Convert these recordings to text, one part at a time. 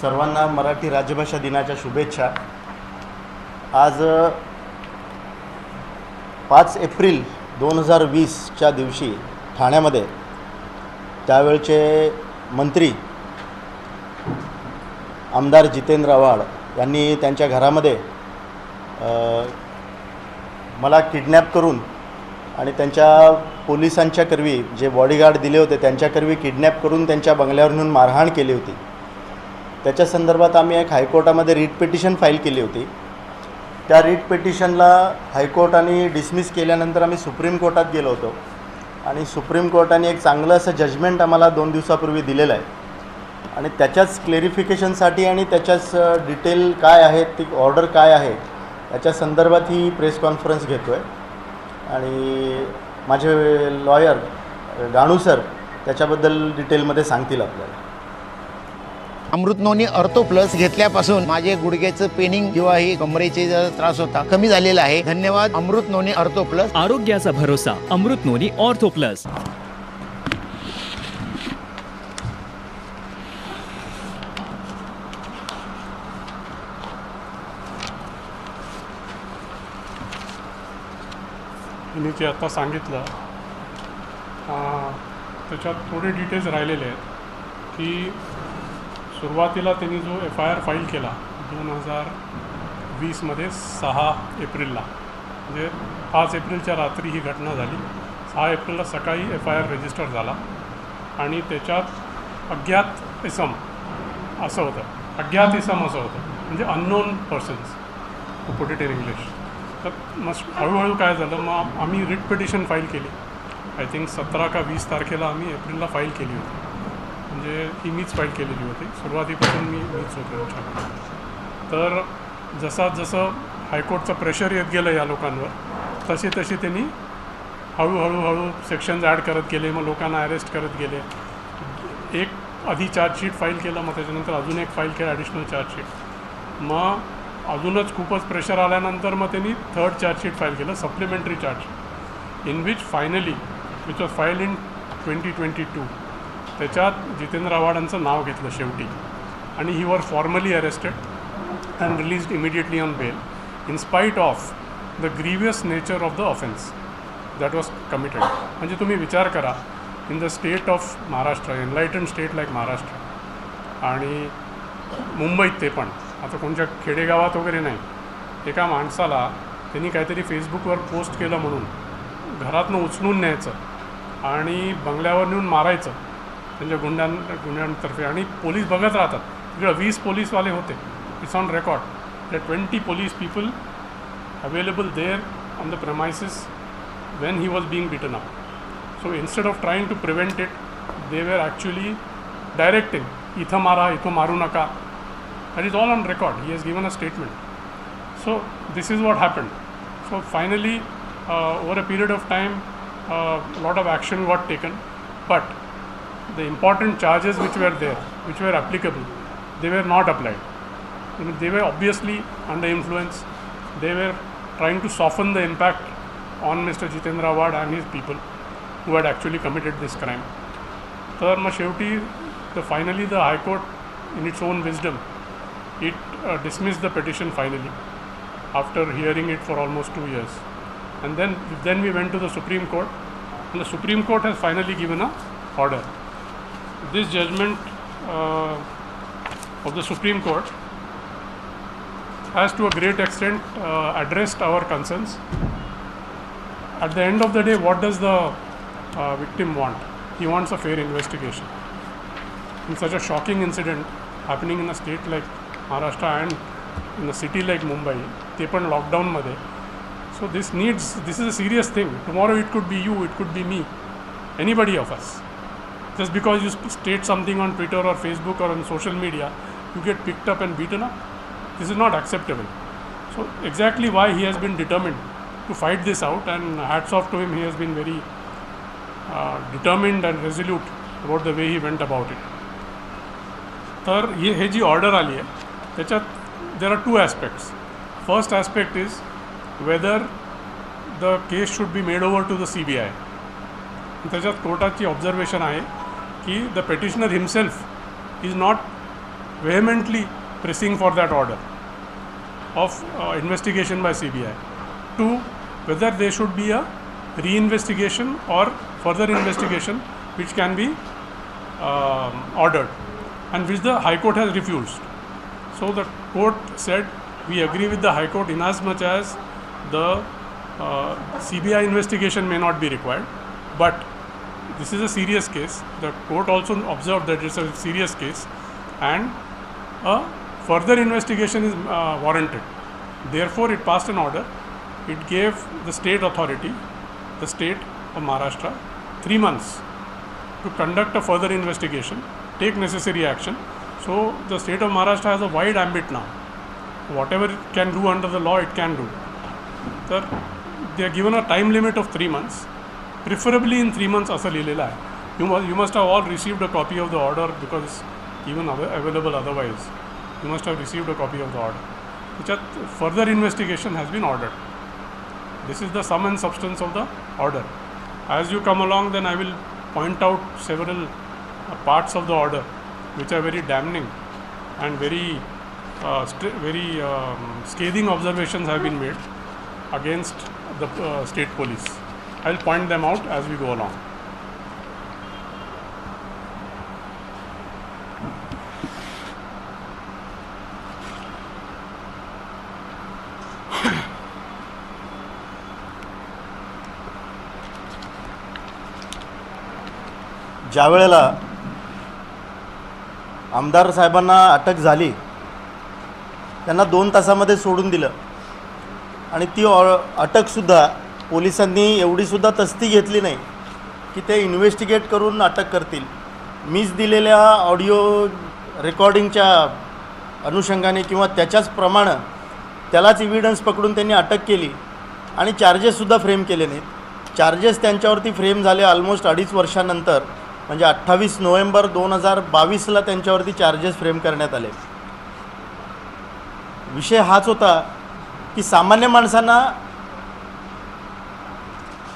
सर्वांना मराठी राज्यभाषा दिनाच्या शुभेच्छा। आज 5 एप्रिल 2020च्या दिवशी ठाण्यामध्ये त्यावेळचे मंत्री आमदार जितेंद्र आव्हाड यांनी त्यांच्या घरामध्ये मला किडनॅप करून आणि त्यांच्या पोलिसांच्या करवी जे बॉडीगार्ड दिले होते त्यांच्या करवी किडनॅप करून त्यांच्या बंगल्यावर नेऊन मारहाण केली होती। त्याच्या संदर्भात आम्ही एक हायकोर्टामध्ये रीट पिटिशन फाईल केली होती। त्या रीट पिटिशनला हायकोर्टाने डिसमिस केल्यानंतर आम्ही सुप्रीम कोर्टात गेलो होतो आणि सुप्रीम कोर्टाने एक चांगलं असं जजमेंट आम्हाला 2 दिवसापूर्वी दिलेलं आहे आणि त्याच्याच क्लेरिफिकेशनसाठी आणि त्याच्याच डिटेल काय आहे ती ऑर्डर काय आहे याच्या संदर्भात ही प्रेस कॉन्फरन्स घेतो आहे आणि माझे लॉयर गाणू सर त्याच्याबद्दल डिटेलमध्ये सांगतील आपल्याला। अमृत नोनी ऑर्थो प्लस घेतल्यापासून माझे गुडघ्याचं पेनिंग किंवा ही कमरेचे त्रास होता कमी झालेला आहे। धन्यवाद अमृत नोनी ऑर्थो प्लस। आरोग्याचा भरोसा अमृत नोनी ऑर्थो प्लस। मी जे आता सांगितलं त्याच्यात थोडे डिटेल्स राहिलेले आहेत की सुरुवातीला त्यांनी जो FIR फाईल केला 2020मध्ये 6 एप्रिलला, म्हणजे 5 एप्रिलच्या रात्री ही घटना झाली। 6 एप्रिलला सकाळी FIR रजिस्टर झाला आणि त्याच्यात अज्ञात इसम असं होतं, अज्ञात इसम असं होतं, म्हणजे unknown persons to put it in English. तर मग हळूहळू काय झालं, मग आम्ही रिट पिटिशन फाईल केली। आय थिंक 17 का 20 तारखेला आम्ही एप्रिलला फाईल केली होती, म्हणजे ही मीच फाईल केलेली होती। सुरुवातीपासून मीच होतो त्याच्यामध्ये। तर जसं हायकोर्टचं प्रेशर येत गेलं या लोकांवर तसे त्यांनी हळूहळू सेक्शन्स ॲड करत गेले, मग लोकांना अरेस्ट करत गेले। एक आधी चार्जशीट फाईल केलं, मग त्याच्यानंतर अजून एक फाईल केलं ॲडिशनल चार्जशीट। मग अजूनच खूपच प्रेशर आल्यानंतर मग त्यांनी 3rd चार्जशीट फाईल केलं, supplementary chargesheet, in which finally which was file in 2022। त्याच्यात जितेंद्र आव्हाडांचं नाव घेतलं शेवटी आणि ही वर formally arrested and released immediately on bail in spite of the grievous nature of the offence that was committed. म्हणजे तुम्ही विचार करा, in the state of Maharashtra, enlightened state like Maharashtra आणि मुंबईत ते पण आता कोणत्या खेडेगावात वगैरे नाही, एका माणसाला त्यांनी काहीतरी फेसबुकवर पोस्ट केलं म्हणून घरातनं उचलून न्यायचं आणि बंगल्यावर नेऊन मारायचं त्यांच्या गुंड्यांतर्फे, आणि पोलीस बघत राहतात। तिकडे 20 पोलीसवाले होते, it's on record that 20 police people available there on the premises when he was being beaten up. So instead of trying to prevent it, they were actually directing, इथं मारा, इथं मारू नका. That is all on record. He has given a statement. So this is what happened. So finally, over a period of time, a lot of action got taken, but the important charges which were there, which were applicable, they were not applied. I mean, they were obviously under influence. They were trying to soften the impact on Mr. Jitendra Awad and his people who had actually committed this crime. तर मग शेवटी finally the High Court, in its own wisdom, it dismissed the petition finally after hearing it for almost 2 years. And then we went to the Supreme Court, and the Supreme Court has finally given a order. This judgment of the Supreme Court has to a great extent addressed our concerns. At the end of the day, what does the victim want? He wants a fair investigation. In such a shocking incident happening in a state like Maharashtra and in a city like Mumbai, ते पण लॉकडाऊनमध्ये. So this is a serious thing. Tomorrow it could be you, it could be me, anybody of us. Just because you state something on Twitter or Facebook or on social media, you get picked up and beaten up. This is not acceptable. So exactly why he has been determined to fight this out, and hats off to him. He has been very determined and resolute about the way he went about it. तर हे जी order आली आहे त्याच्यात there are 2 aspects. First aspect is whether the case should be made over to the CBI. त्याच्यात कोर्टाची observation आहे की the petitioner himself is not vehemently pressing for that order of investigation by CBI. 2, whether there should be a reinvestigation or further investigation which can be ordered, and which the High Court has refused. So the court said, we agree with the High Court in as much as the CBI investigation may not be required, but this is a serious case. The court also observed that it's a serious case and a further investigation is warranted. Therefore, it passed an order. It gave the state authority, the state of Maharashtra, 3 months to conduct a further investigation, take necessary action. So the state of Maharashtra has a wide ambit now. Whatever it can do under the law, it can do. Sir, they are given a time limit of 3 months. Preferably in 3 months असं लिहिलेलं आहे. You must have all received a copy of the order, because even available otherwise. You must have received a copy of the order. त्याच्यात further investigation has been ordered. This is the sum and substance of the order. As you come along, then I will point out several parts of the order which are very damning and very scathing observations have been made against the state police. I will point them out as we go along. ज्या वेळेला आमदार साहेबांना अटक झाली, त्यांना 2 तासामध्ये सोडून दिलं आणि ती अटकसुद्धा पोलिसांनी एवढीसुद्धा तस्ती घेतली नाही की ते इन्व्हेस्टिगेट करून अटक करतील. मीच दिलेल्या ऑडिओ रेकॉर्डिंगच्या अनुषंगाने किंवा त्याच्याच प्रमाणे त्यालाच एव्हिडन्स पकडून त्यांनी अटक केली आणि चार्जेससुद्धा फ्रेम केले नाहीत. चार्जेस त्यांच्यावरती फ्रेम झाले ऑलमोस्ट 2.5 वर्षानंतर, म्हणजे 28 नोव्हेंबर 2022ला त्यांच्यावरती चार्जेस फ्रेम करण्यात आले. विषय हाच होता की सामान्य माणसांना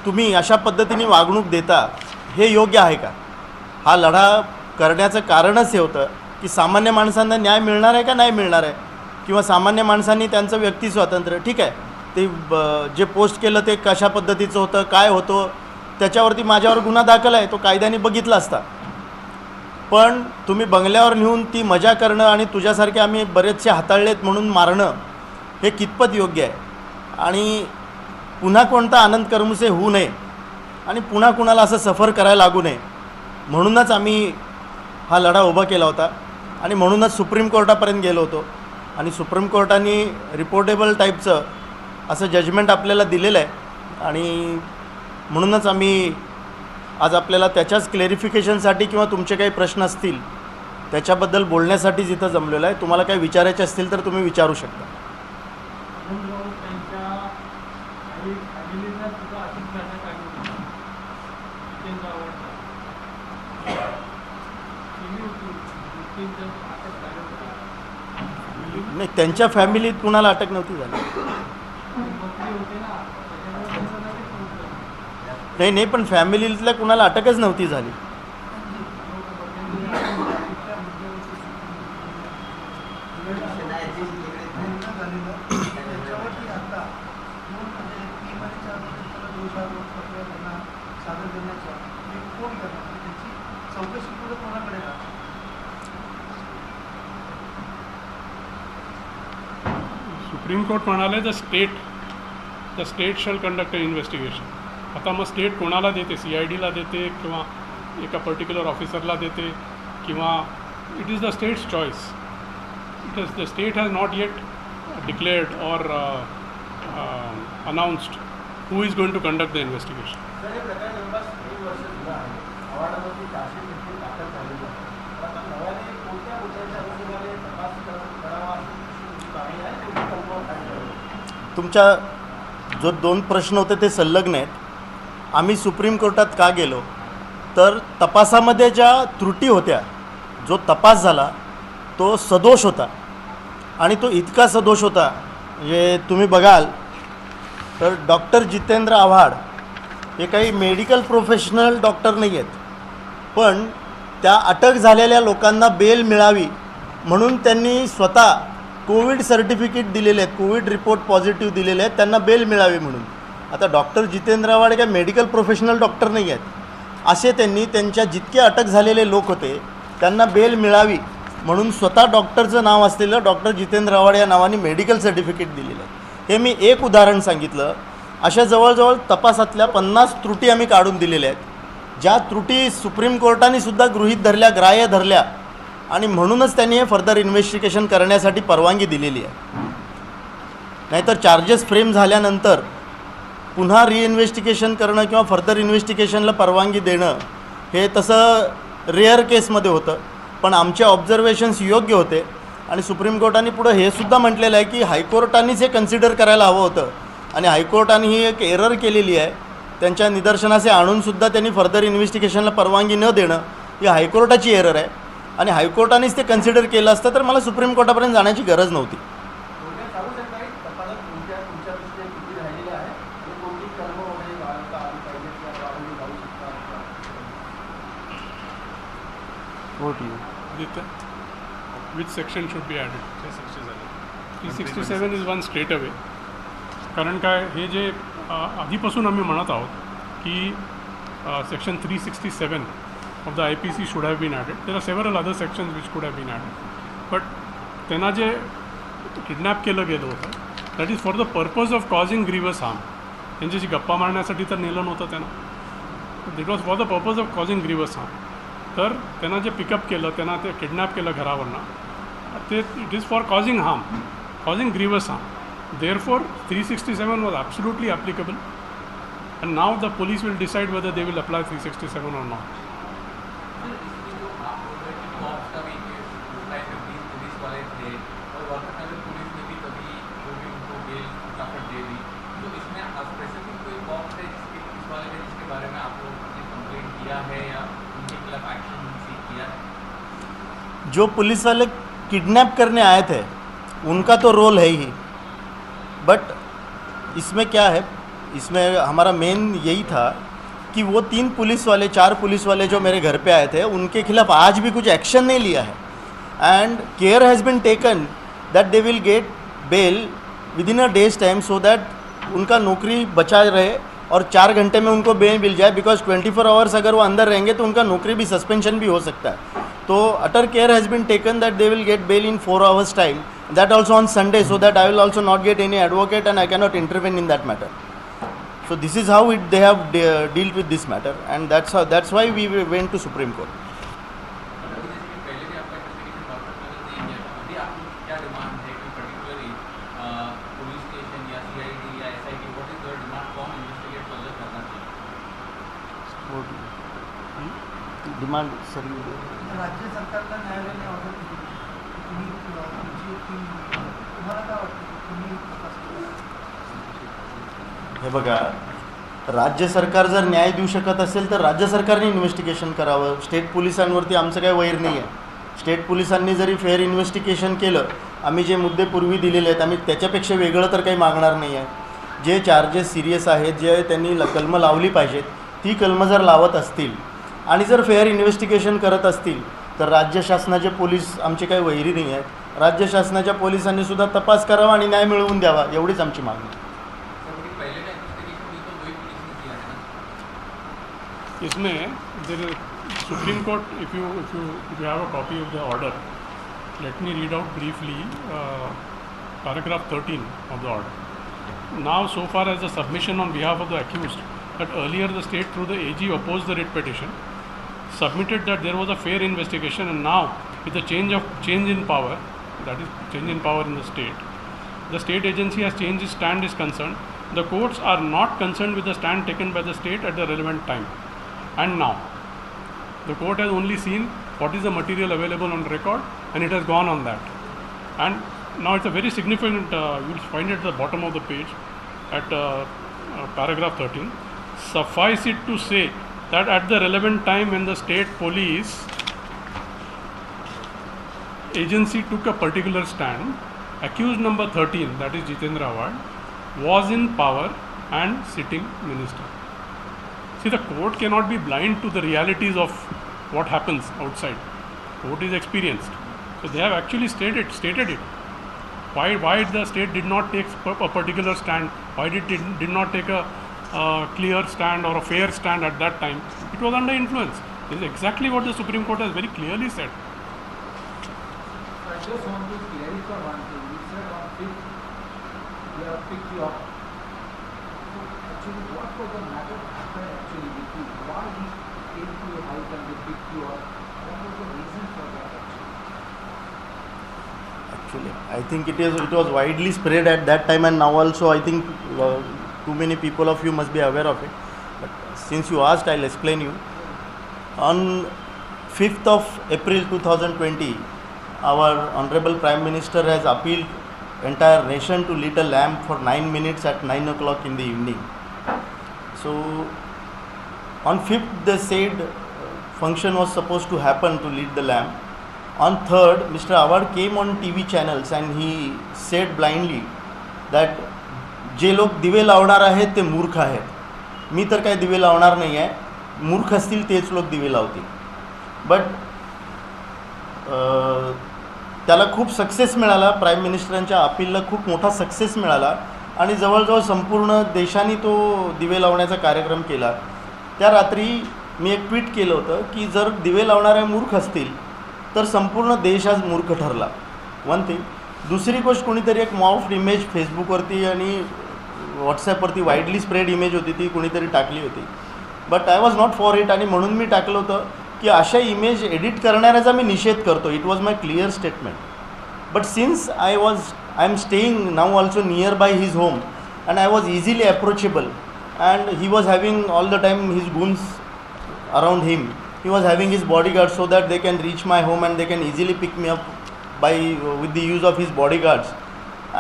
तुम्ही अशा पद्धतीने वागणूक देता, हे योग्य आहे का? हा लढा करण्याचं कारणच हे होतं की सामान्य माणसांना न्याय मिळणार आहे का नाही मिळणार आहे, किंवा सामान्य माणसांनी त्यांचं व्यक्ती स्वातंत्र्य, ठीक आहे, ते जे पोस्ट केलं ते कशा पद्धतीचं होतं, काय होतं, त्याच्यावरती माझ्यावर गुन्हा दाखल आहे, तो कायद्याने बघितला असता. पण तुम्ही बंगल्यावर नेऊन ती मजा करणं आणि तुझ्यासारखे आम्ही बरेचसे हाताळलेत म्हणून मारणं, हे कितपत योग्य आहे? आणि पुन्हा कोणता आनंद कर्मुसे होऊ नये आणि पुन्हा कुणाला असं सफर करायला लागू नये म्हणूनच आम्ही हा लढा उभा केला होता आणि म्हणूनच सुप्रीम कोर्टापर्यंत गेलो होतो. आणि सुप्रीम कोर्टाने रिपोर्टेबल टाईपचं असं जजमेंट आपल्याला दिलेलं आहे आणि म्हणूनच आम्ही आज आपल्याला त्याच्याच क्लेरिफिकेशनसाठी किंवा तुमचे काही प्रश्न असतील त्याच्याबद्दल बोलण्यासाठी जिथं जमलेलं आहे. तुम्हाला काही विचारायचे असतील तर तुम्ही विचारू शकता. नाही, त्यांच्या फॅमिलीत कुणाला अटक नव्हती झाली. नाही, पण फॅमिलीतल्या कुणाला अटकच नव्हती झाली. सुप्रीम कोर्ट म्हणाले the state shall conduct a investigation. आता मग स्टेट कोणाला देते? CIDला देते किंवा एका पर्टिक्युलर ऑफिसरला देते किंवा it is the state's choice. The state has not yet declared or announced who is going to conduct the investigation. तुमच्या जो 2 प्रश्न होते ते संलग्न आहेत. आम्ही सुप्रीम कोर्टात का गेलो तर तपासामध्ये ज्या त्रुटी होत्या, जो तपास झाला तो सदोष होता आणि तो इतका सदोष होता म्हणजे तुम्ही बघाल तर डॉक्टर जितेंद्र आव्हाड हे काही मेडिकल प्रोफेशनल डॉक्टर नाही आहेत, पण त्या अटक झालेल्या लोकांना बेल मिळावी म्हणून त्यांनी स्वतः कोविड सर्टिफिकेट दिलेले आहेत, कोविड रिपोर्ट पॉझिटिव्ह दिलेले आहेत, त्यांना बेल मिळावी म्हणून. आता डॉक्टर जितेंद्र आव्हाड काय मेडिकल प्रोफेशनल डॉक्टर नाही आहेत. असे त्यांनी त्यांच्या जितके अटक झालेले लोक होते त्यांना बेल मिळावी म्हणून स्वतः डॉक्टरचं नाव असलेलं डॉक्टर जितेंद्र आव्हाड या नावाने मेडिकल सर्टिफिकेट दिलेलं आहे. हे मी एक उदाहरण सांगितलं. अशा जवळजवळ तपासातल्या 50 त्रुटी आम्ही काढून दिलेल्या आहेत, ज्या त्रुटी सुप्रीम कोर्टाने सुद्धा गृहीत धरल्या, ग्राह्य धरल्या, आणि म्हणूनच त्यांनी हे फर्दर इन्व्हेस्टिगेशन करण्यासाठी परवानगी दिलेली आहे. नाहीतर चार्जेस फ्रेम झाल्यानंतर पुन्हा रिइन्व्हेस्टिगेशन करणं किंवा फर्दर इन्व्हेस्टिगेशनला परवानगी देणं हे तसं रेअर केसमध्ये होतं. पण आमचे ऑब्झर्वेशन्स योग्य होते आणि सुप्रीम कोर्टाने पुढं हे सुद्धा म्हटलेलं आहे की हायकोर्टानेच हे कन्सिडर करायला हवं होतं आणि हायकोर्टाने ही एक एरर केलेली आहे. त्यांच्या निदर्शनाचे आणूनसुद्धा त्यांनी फर्दर इन्व्हेस्टिगेशनला परवानगी न देणं ही हायकोर्टाची एरर आहे आणि हायकोर्टानेच ते कन्सिडर केलं असतं तर मला सुप्रीम कोर्टापर्यंत जाण्याची गरज नव्हती. Which section should be added? 367 is one straight away. कारण काय हे जे आधीपासून आम्ही म्हणत आहोत की section 367 of the IPC should have been added. There are several other sections which could have been added. But त्यांना जे किडनॅप केलं गेलं होतं that is for the purpose of causing grievous harm. त्यांच्याशी गप्पा मारण्यासाठी तर नेलं नव्हतं त्यांना. It was for the purpose of causing grievous harm. तर त्यांना जे पिकअप केलं, त्यांना ते किडनॅप केलं घरावरनं, ते it is for causing harm, causing grievous harm. Therefore, 367 was absolutely applicable, and now the police will decide whether they will apply 367 or not. जो police वाले किडनैप करने आए थे उनका तो रोल है ही, बट इसमें क्या है, इसमें हमारा मेन यही था कि वो 4 पुलिस वाले जो मेरे घर पे आए थे उनके खिलाफ आज भी कुछ एक्शन नहीं लिया है. And care has been taken that they will get bail within a days time so that उनका नौकरी बचा रहे और 4 घंटे में उनको बेल मिल जाए, बिकॉज 24 आवर्स अगर वो अंदर रहेंगे तो उनका नौकरी भी सस्पेंशन भी हो सकता है. तो utter care has been taken that they will get bail in 4 hours time, that also on Sunday, so that I will also not get any advocate and I cannot intervene in that matter. So this is how they have dealt with this matter, and that's why we went to Supreme Court. Demand sir राज्य सरकारला न्यायालयाने order दिली, तुम्ही तुम्हाला काय वाटतं तुम्ही तपास केला? हे बघा, राज्य सरकार जर न्याय देऊ शकत असेल तर राज्य सरकारने इन्व्हेस्टिगेशन करावं. स्टेट पोलिसांवरती आमचं काही वैर नाही आहे. स्टेट पोलिसांनी जरी फेअर इन्व्हेस्टिगेशन केलं, आम्ही जे मुद्दे पूर्वी दिलेले आहेत आम्ही त्याच्यापेक्षा वेगळं तर काही मागणार नाही आहे. जे चार्जेस सिरियस आहेत, जे त्यांनी कलमं लावली पाहिजेत ती कलमं जर लावत असतील आणि जर फेअर इन्व्हेस्टिगेशन करत असतील तर राज्य शासनाचे पोलीस आमचे काही वैरी नाही आहेत. राज्य शासनाच्या पोलिसांनी सुद्धा तपास करावा आणि न्याय मिळवून द्यावा, एवढीच आमची मागणी. इसमें supreme court, if you have a copy of the order, let me read out briefly paragraph 13 of the order. Now, so far as the submission on behalf of the accused that earlier the state through the AG opposed the writ petition, submitted that there was a fair investigation, and now with the change in power, that is change in power in the state agency has changed its stand is concerned, the courts are not concerned with the stand taken by the state at the relevant time. And now the court has only seen what is the material available on record and it has gone on that. And now it's a very significant, you will find it at the bottom of the page at paragraph 13. Suffice it to say that at the relevant time when the state police agency took a particular stand, accused number 13, that is Jitendra Awad, was in power and sitting minister. See, the court cannot be blind to the realities of what happens outside. Court is experienced. So they have actually stated it. Why the state did not take a particular stand? Why did not take a clear stand or a fair stand at that time? It was under influence. This is exactly what the Supreme Court has very clearly said. I just want to clarify one thing. You said on 5th, we have picked you up. So actually, what was the matter happened actually with you? Why he came to your house and they picked you up? What was the reason for that actually? Actually, I think it was widely spread at that time, and now also I think too many people of you must be aware of it. But since you asked, I'll explain you. On 5th of April 2020, our Honorable Prime Minister has appealed entire nation to lit a lamp for 9 minutes at 9 o'clock in the evening. So on 5th they said function was supposed to happen to lit the lamp. On 3rd, Mr. Awad came on TV channels and he said blindly that जे लोक दिवे लावणार आहेत ते मूर्ख आहेत. मी तर काय दिवे लावणार नाही आहे, मूर्ख असतील तेच लोक दिवे लावतील. बट त्याला खूप सक्सेस मिळाला, प्राईम मिनिस्टरांच्या अपीलला खूप मोठा सक्सेस मिळाला आणि जवळजवळ संपूर्ण देशाने तो दिवे लावण्याचा कार्यक्रम केला. त्या रात्री मी एक ट्विट केलं होतं की जर दिवे लावणारे मूर्ख असतील तर संपूर्ण देश आज मूर्ख ठरला. One thing. दुसरी गोष्ट, कोणीतरी एक मॉफ्ड इमेज फेसबुकवरती आणि व्हॉट्सॲपवरती वाईडली स्प्रेड इमेज होती, ती कोणीतरी टाकली होती. But I was not for it, आणि म्हणून मी टाकलं होतं की अशा इमेज एडिट करणाऱ्याचा मी निषेध करतो. It was my clear statement. But since I am staying now also nearby his home and I was easily approachable and he was having all the time his guns around him. He was having his bodyguards so that they can reach my home and they can easily pick me up with the use of his bodyguards.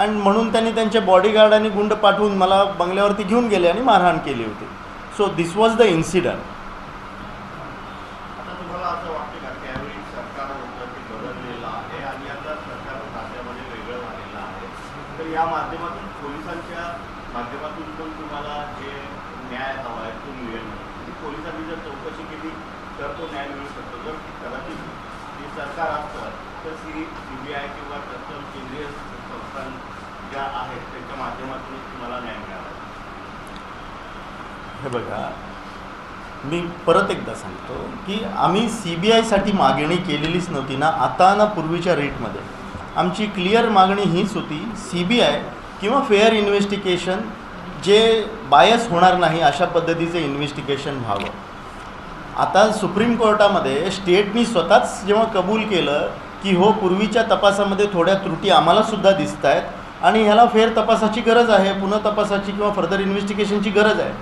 And म्हणून त्यांनी त्यांचे bodyguard आणि गुंड पाठवून मला बंगल्यावरती घेऊन गेले आणि मारहाण केली होती. So this was the incident. आता तुम्हाला असं वाटतं का त्यावेळी सरकार होतं ते बदललेलं आहे आणि आता सरकार राज्यामध्ये वेगळं झालेलं आहे, तर या माध्यमातून पोलिसांच्या माध्यमातून पण तुम्हाला जे न्याय हवा आहे तो मिळेल? पोलिसांनी जर चौकशी केली तर तो न्याय मिळू शकतो. जर कदाचित जे सरकार असतं तर CBI किंवा तत्सम केंद्रीय संस्था ज्या आहेत त्यांच्या माध्यमातूनच तुम्हाला न्याय मिळाला. हे बघा, मी परत एकदा सांगतो की आम्ही CBIसाठी मागणी केलेलीच नव्हती ना आता ना पूर्वीच्या रेटमध्ये. आमची क्लिअर मागणी हीच होती, CBI किंवा फेअर इन्व्हेस्टिगेशन जे बायस होणार नाही अशा पद्धतीचं इन्व्हेस्टिगेशन व्हावं. आता सुप्रीम कोर्टामध्ये स्टेटनी स्वतःच जेव्हा कबूल केलं की हो पूर्वीच्या तपासामध्ये थोड्या त्रुटी आम्हालासुद्धा दिसत आहेत आणि ह्याला फेर तपासाची गरज आहे, पुन्हा तपासाची किंवा फर्दर इन्व्हेस्टिगेशनची गरज आहे.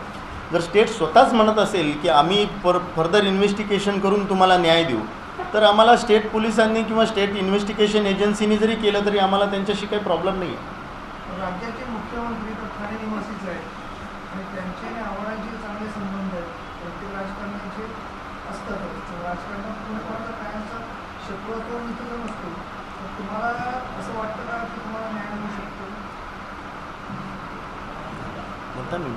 जर स्टेट स्वतःच म्हणत असेल की आम्ही फर्दर इन्व्हेस्टिगेशन करून तुम्हाला न्याय देऊ, तर आम्हाला स्टेट पोलिसांनी किंवा स्टेट इन्व्हेस्टिगेशन एजन्सीनी जरी केलं तरी आम्हाला त्यांच्याशी काही प्रॉब्लेम नाही आहे. राज्याचे मुख्यमंत्री तर ठाणे निवासीच आहेत आणि त्यांचे आव्हानांचे चांगले संबंध आहेत. प्रत्येक राजकारणाचे असतातच. राजकारणात कोणाकोणाचा कायमचा शत्रुत्व मित्र नसतो. तर तुम्हाला असं वाटतं का की तुम्हाला न्याय मिळू शकतो? म्हणता मी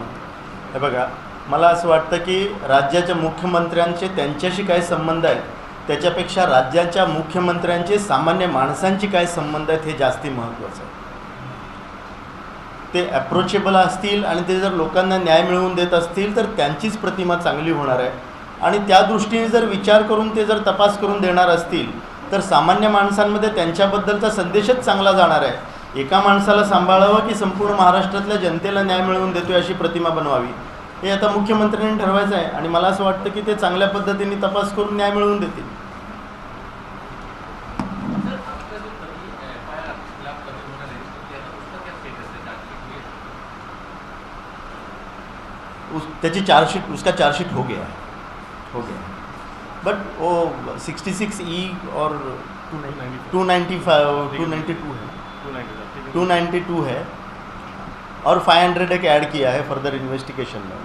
हे बघा, मला असं वाटतं की राज्याच्या मुख्यमंत्र्यांचे त्यांच्याशी काय संबंध आहेत त्याच्यापेक्षा राज्याच्या मुख्यमंत्र्यांचे सामान्य माणसांची काय संबंध आहेत हे जास्ती महत्त्वाचं आहे. ते अप्रोचेबल असतील आणि ते जर लोकांना न्याय मिळवून देत असतील तर त्यांचीच प्रतिमा चांगली होणार आहे. आणि त्या दृष्टीने जर विचार करून ते जर तपास करून देणार असतील तर सामान्य माणसांमध्ये त्यांच्याबद्दलचा संदेशच चांगला जाणार आहे. एका माणसाला सांभाळावं की संपूर्ण महाराष्ट्रातल्या जनतेला न्याय मिळवून देतोय अशी प्रतिमा बनवावी हे आता मुख्यमंत्र्यांनी ठरवायचं आहे. आणि मला असं वाटतं की ते चांगल्या पद्धतीने तपास करून न्याय मिळवून देतील. त्याची चार्जशीट, उसका चार्जशीट हो गया है. बट वो 66E और 292 है और 500 एक ऐड किया है फर्दर इन्व्हेस्टिगेशन में.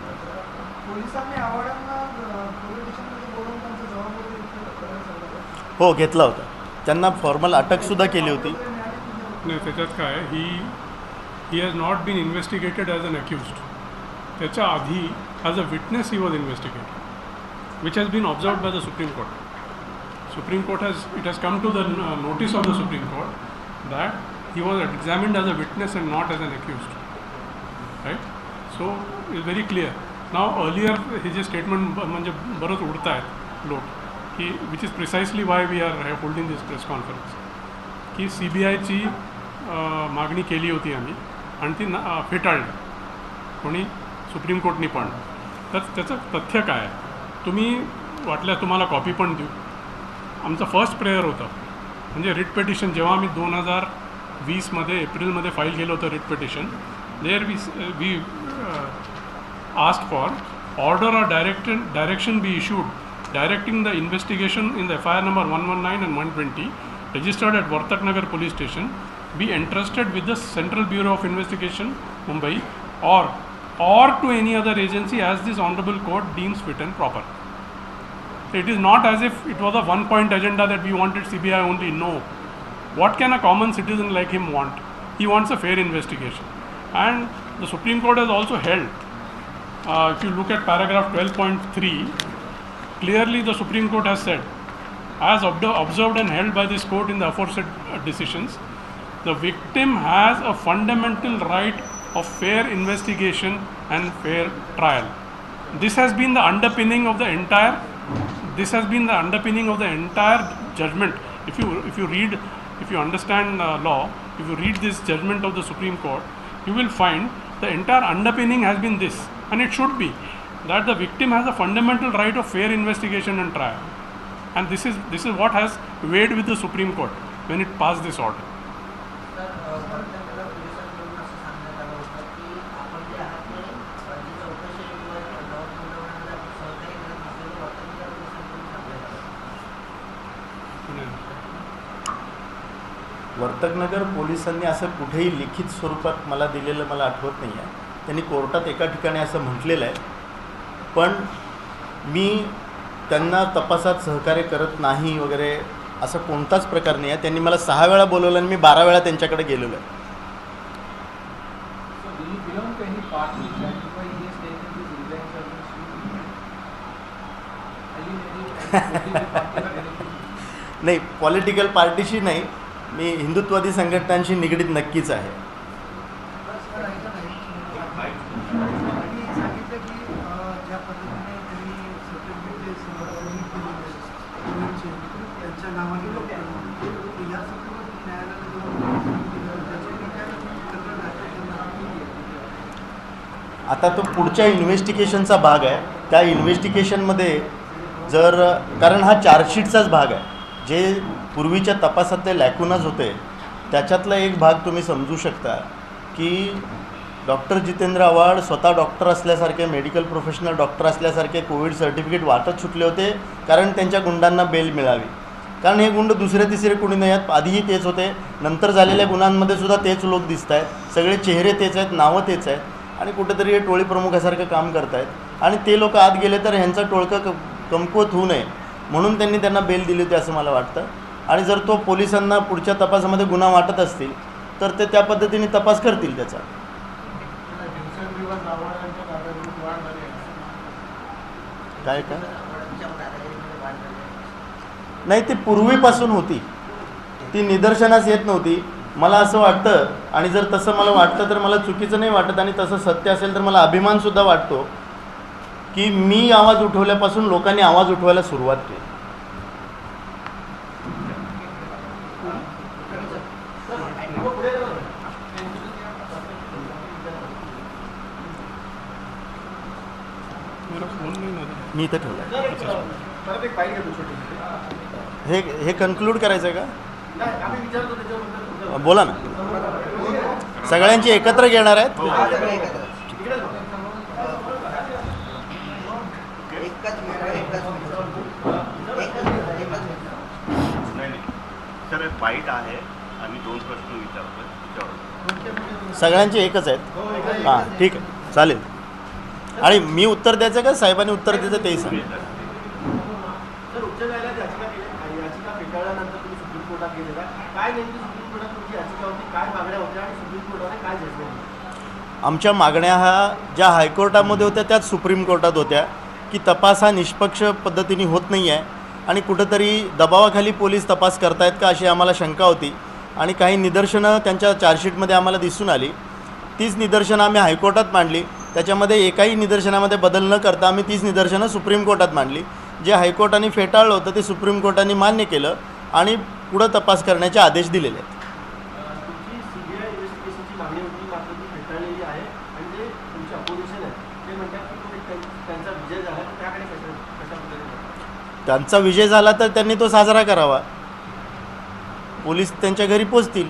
पोलिसांनी आव्हाडांना पोलीस स्टेशनमध्ये बोलवून त्यांचा जबाब वगैरे हो घेतला होता. त्यांना फॉर्मल अटकसुद्धा केली होती. नाही, त्याच्यात काय he has not been investigated as an accused. त्याच्या आधी as a witness he was investigated which has been observed by the Supreme Court. Supreme Court has come to the notice of the Supreme Court that he was examined as a witness and not as an accused. Right? So it's very clear. Now earlier he जे statement म्हणजे बरंच उडतायत लोक की which is precisely why we are holding this press conference की CBIची मागणी केली होती आम्ही आणि ती फेटाळली कोणी सुप्रीम कोर्टनी पण. तर त्याचं तथ्य काय आहे तुम्ही वाटल्या तुम्हाला कॉपी पण देऊ. आमचं फर्स्ट प्रेयर होतं म्हणजे रिट पेटिशन जेव्हा आम्ही 2020 एप्रिलमध्ये फाईल केलं होतं writ petition there we asked for order or direction be issued directing the investigation in the FIR number 119 and 120 registered at Vartak Nagar police station be entrusted with the Central Bureau of Investigation Mumbai or to any other agency as this honorable court deems fit and proper. So it is not as if it was a one-point agenda that we wanted CBI only. No. What can a common citizen like him want? He wants a fair investigation. And the Supreme Court has also held, if you look at paragraph 12.3, clearly the Supreme Court has said, as observed and held by this court in the aforesaid decisions, the victim has a fundamental right of fair investigation and fair trial. This has been the underpinning of the entire judgment. If you understand law, if you read this judgment of the Supreme Court, you will find the entire underpinning has been this, and it should be that the victim has a fundamental right of fair investigation and trial. And this is what has weighed with the Supreme Court when it passed this order. Vartak Nagar पोलिसांनी असं कुठेही लिखित स्वरूपात मला दिलेलं मला आठवत नाही आहे. त्यांनी कोर्टात एका ठिकाणी असं म्हटलेलं आहे, पण मी त्यांना तपासात सहकार्य करत नाही वगैरे असं कोणताच प्रकार नाही आहे. त्यांनी मला 6 वेळा बोलवलं आणि मी 12 वेळा त्यांच्याकडे गेलेलो आहे. नाही, पॉलिटिकल पार्टीशी नाही, मी हिंदुत्ववादी संघटनांशी निगडीत नक्कीच आहे. आणि सांगितलं की ज्या पद्धतीने त्यांनी त्यांच्या नावाने या संदर्भात आता तो पुढच्या इन्व्हेस्टिगेशनचा भाग आहे. त्या इन्व्हेस्टिगेशनमध्ये जर कारण हा चार्जशीटचाच भाग आहे, जे पूर्वीच्या तपासातले लॅकुनाज होते त्याच्यातला एक भाग तुम्ही समजू शकता की डॉक्टर जितेंद्र आव्हाड स्वतः डॉक्टर असल्यासारखे, मेडिकल प्रोफेशनल डॉक्टर असल्यासारखे कोविड सर्टिफिकेट वाटत सुटले होते कारण त्यांच्या गुंडांना बेल मिळावी. कारण हे गुंड दुसरे तिसरे कुणी नाही आहेत, आधीही तेच होते, नंतर झालेल्या गुन्ह्यांमध्ये सुद्धा तेच लोक दिसत आहेत, सगळे चेहरे तेच आहेत, नावं तेच आहेत आणि कुठेतरी हे टोळी प्रमुखासारखं काम करत आहेत. आणि ते लोक आत गेले तर ह्यांचं टोळकं कमकुवत होऊ नये म्हणून त्यांना बेल दिली होती असं मला वाटतं. आणि जर तो पोलिसांना पुढच्या तपासामध्ये गुन्हा वाटत असतील तर ते त्या पद्धतीने तपास करतील त्याचा. काय काय नाही, ती पूर्वीपासून होती, ती निदर्शनास येत नव्हती. मला असं वाटतं, आणि जर तसं मला वाटतं तर मला चुकीचं नाही वाटत, आणि तसं सत्य असेल तर मला अभिमानसुद्धा वाटतो की मी आवाज उठवल्यापासून लोकांनी आवाज उठवायला सुरुवात केली. मी इथं ठेवलं. हे कन्क्लूड करायचं आहे का? बोला ना. सगळ्यांची एकत्र घेणार आहेत. सर फाईट आहे, आम्ही 2 प्रश्न विचारतो. सगळ्यांचे एकच आहेत. हां ठीक आहे, चालेल. आणि मी उत्तर द्यायचं का साहेबांनी उत्तर द्यायचं तेही सांग. सर, उच्च न्यायालयात याचिका फेटाळल्यानंतर तुम्ही सुप्रीम कोर्टात गेलेला, काय नेमकी सुप्रीम कोर्टात तुमची याचिका होती, काय मागण्या होत्या आणि सुप्रीम कोर्टाने काय झेडलं? आमच्या मागण्या ज्या हायकोर्टामध्ये होत्या त्याच सुप्रीम कोर्टात होत्या की तपास हा निष्पक्ष पद्धतीने होत नाही आहे आणि कुठंतरी दबावाखाली पोलीस तपास करतायत का अशी आम्हाला शंका होती आणि काही निदर्शनं त्यांच्या चार्जशीटमध्ये आम्हाला दिसून आली. तीच निदर्शनं आम्ही हायकोर्टात मांडली. त्याच्यामध्ये एकाही निदर्शनामध्ये बदल न करता आम्ही तीच निदर्शनं सुप्रीम कोर्टात मांडली. जे हायकोर्टाने फेटाळलं होतं ते सुप्रीम कोर्टाने मान्य केलं आणि पुढं तपास करण्याचे आदेश दिलेले आहेत. तुमची सीबीआय इन्व्हेस्टिगेशनची मागणी होती, मात्र ती फेटाळलेली आहे आणि जे तुमचे अपोजिशन आहे ते म्हणतात की त्यांचा विजय झाला, तर त्याकडे कशा पद्धतीने त्यांचा विजय झाला तर त्यांनी तो साजरा करावा. पोलीस त्यांच्या घरी पोचतील.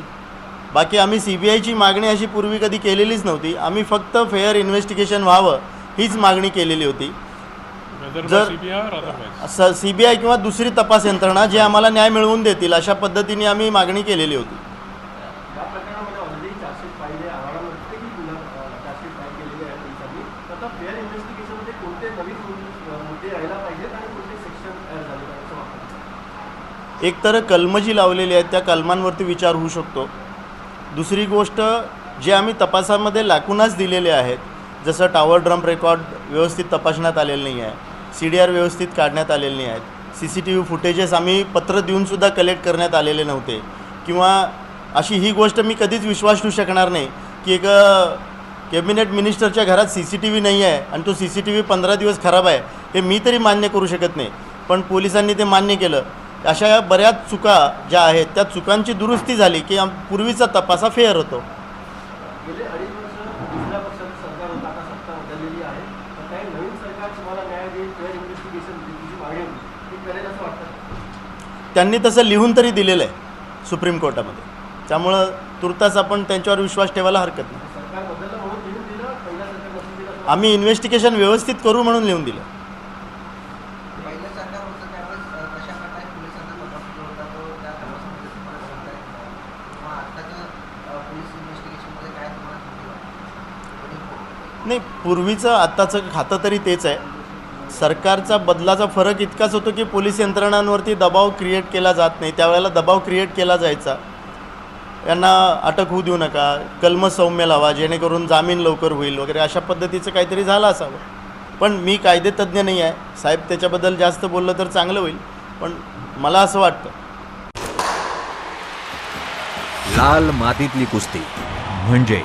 बाकी आम्ही CBIची मागणी अशी पूर्वी कधी केलेलीच नव्हती. आम्ही फक्त फेअर इन्व्हेस्टिगेशन व्हावं हीच मागणी केलेली होती. जर CBI किंवा दुसरी तपास यंत्रणा जे आम्हाला न्याय मिळवून देतील अशा पद्धतीने आम्ही मागणी केलेली होती. या प्रकरणामध्ये ऑलरेडी चार्जशीट फाईल आहे, आव्हानामध्ये ही चार्जशीट फाईल केलेली आहे पोलिसांनी. तर आता फेअर इन्व्हेस्टिगेशनमध्ये कोणते नवीन मुद्दे यायला पाहिजेत आणि कोणते सेक्शन तयार झाले पाहिजे असं वाटतं? एक तर कलमं जी लावलेली आहेत त्या कलमांवरती विचार होऊ शकतो. दुसरी गोष्ट जे आम्ही तपासामध्ये लाकुनाच दिलेले आहेत, जसं टॉवर ड्रम रेकॉर्ड व्यवस्थित तपासण्यात आलेलं नाही आहे, CDR व्यवस्थित काढण्यात आलेले नाही आहेत, CCTV फुटेजेस आम्ही पत्र देऊनसुद्धा कलेक्ट करण्यात आलेले नव्हते, किंवा अशी ही गोष्ट मी कधीच विश्वास ठेवू शकणार नाही की एक कॅबिनेट मिनिस्टरच्या घरात CCTV नाही आहे आणि तो CCTV 15 दिवस खराब आहे हे मी तरी मान्य करू शकत नाही. पण पोलिसांनी ते मान्य केलं. अशा बऱ्याच चुका ज्या आहेत त्या चुकांची दुरुस्ती झाली की पूर्वीचा तपास हा फेअर होतो. गेले 2.5 वर्ष दुसऱ्या पक्षाचं सरकार होतं, आता सत्ता बदललेली आहे. तर काही नवीन सरकार तुम्हाला न्याय देईल, फेअर इन्व्हेस्टिगेशन तुमची मागणी होती ती करेल असं वाटतं? त्यांनी तसं लिहून तरी दिलेलं आहे सुप्रीम कोर्टामध्ये. त्यामुळं तुर्तास आपण त्यांच्यावर विश्वास ठेवायला हरकत नाही. सरकार बदललं म्हणून लिहून दिलं, पहिल्या सरकार नसून दिलं असं आम्ही इन्व्हेस्टिगेशन व्यवस्थित करू म्हणून लिहून दिलं. पहिलं सरकार होतं त्यावेळेस कशा प्रकारे पोलिसांचा तपास जो होता तो त्या तपासामध्ये तुम्हाला सांगता येईल का? किंवा आत्ताच्या पोलीस इन्व्हेस्टिगेशनमध्ये काय तुम्हाला नाही, पूर्वीचं आत्ताचं खातं तरी तेच आहे. सरकारचा बदलाचा फरक इतकाच होतो की पोलीस यंत्रणांवरती दबाव क्रिएट केला जात नाही. त्यावेळेला दबाव क्रिएट केला जायचा, यांना अटक होऊ देऊ नका, कलम सौम्य लावा जेणेकरून जामीन लवकर होईल वगैरे, अशा पद्धतीचं काहीतरी झालं असावं. पण मी कायदेतज्ञ नाही आहे साहेब, त्याच्याबद्दल जास्त बोललं तर चांगलं होईल. पण मला असं वाटतं लाल मातीतली कुस्ती म्हणजे